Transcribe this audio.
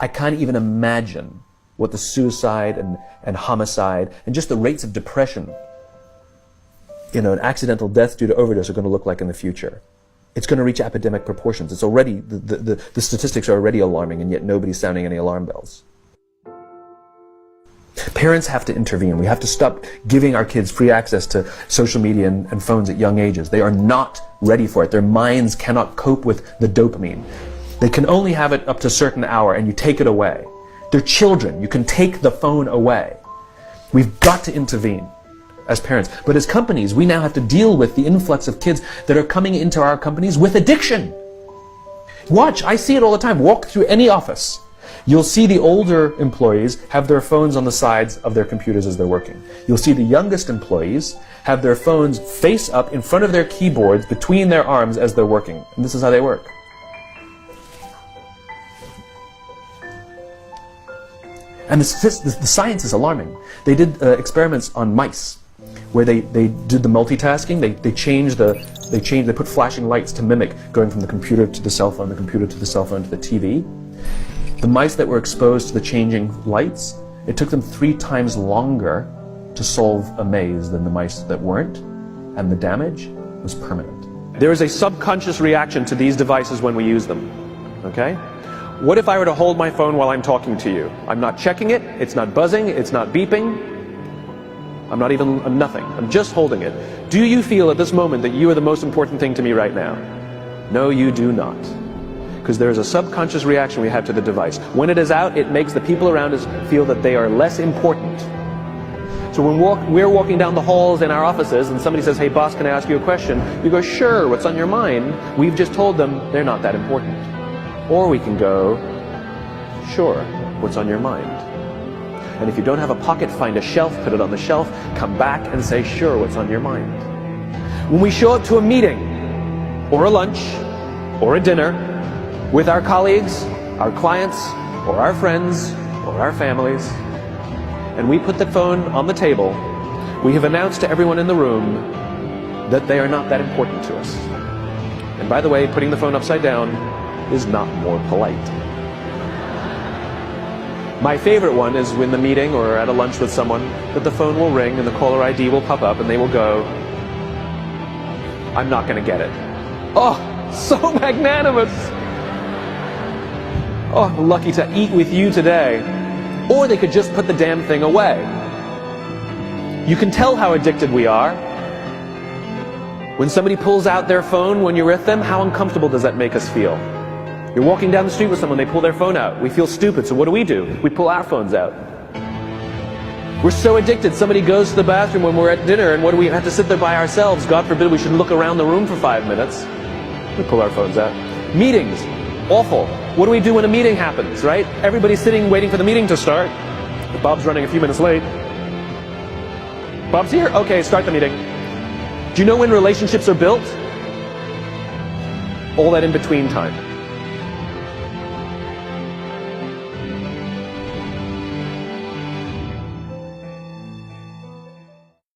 I can't even imagine what the suicide and homicide and just the rates of depression, and accidental death due to overdose are going to look like in the future. It's going to reach epidemic proportions. It's already, the statistics are already alarming, and yet nobody's sounding any alarm bells. Parents have to intervene. We have to stop giving our kids free access to social media and phones at young ages. They are not ready for it. Their minds cannot cope with the dopamine. They can only have it up to a certain hour, and you take it away. They're children. You can take the phone away. We've got to intervene as parents. But as companies, we now have to deal with the influx of kids that are coming into our companies with addiction. Watch, I see it all the time. Walk through any office. You'll see the older employees have their phones on the sides of their computers as they're working. You'll see the youngest employees have their phones face up in front of their keyboards between their arms as they're working. And this is how they work. And the science is alarming. They did experiments on mice where they did the multitasking. They put flashing lights to mimic going from the computer to the cell phone, the computer to the cell phone to the TV. The mice that were exposed to the changing lights, it took them 3 times longer to solve a maze than the mice that weren't, and the damage was permanent. There is a subconscious reaction to these devices when we use them, okay? What if I were to hold my phone while I'm talking to you? I'm not checking it, it's not buzzing, it's not beeping, I'm nothing, I'm just holding it. Do you feel at this moment that you are the most important thing to me right now? No, you do not. Because there is a subconscious reaction we have to the device. When it is out, it makes the people around us feel that they are less important. So when we're walking down the halls in our offices and somebody says, hey boss, can I ask you a question? You go, sure, what's on your mind? We've just told them they're not that important. Or we can go, sure, what's on your mind? And if you don't have a pocket, find a shelf, put it on the shelf, come back and say, sure, what's on your mind? When we show up to a meeting, or a lunch, or a dinner, with our colleagues, our clients, or our friends, or our families, and we put the phone on the table, we have announced to everyone in the room that they are not that important to us. And by the way, putting the phone upside down is not more polite. My favorite one is when the meeting or at a lunch with someone, that the phone will ring and the caller ID will pop up and they will go, I'm not going to get it. Oh, so magnanimous! Oh, I'm lucky to eat with you today. Or they could just put the damn thing away. You can tell how addicted we are. When somebody pulls out their phone when you're with them, how uncomfortable does that make us feel? You're walking down the street with someone, they pull their phone out. We feel stupid, so what do? We pull our phones out. We're so addicted. Somebody goes to the bathroom when we're at dinner, and what do we have to sit there by ourselves? God forbid we should look around the room for 5 minutes. We pull our phones out. Meetings. Awful. What do we do when a meeting happens, right? Everybody's sitting waiting for the meeting to start. Bob's running a few minutes late. Bob's here? Okay, start the meeting. Do you know when relationships are built? All that in between time.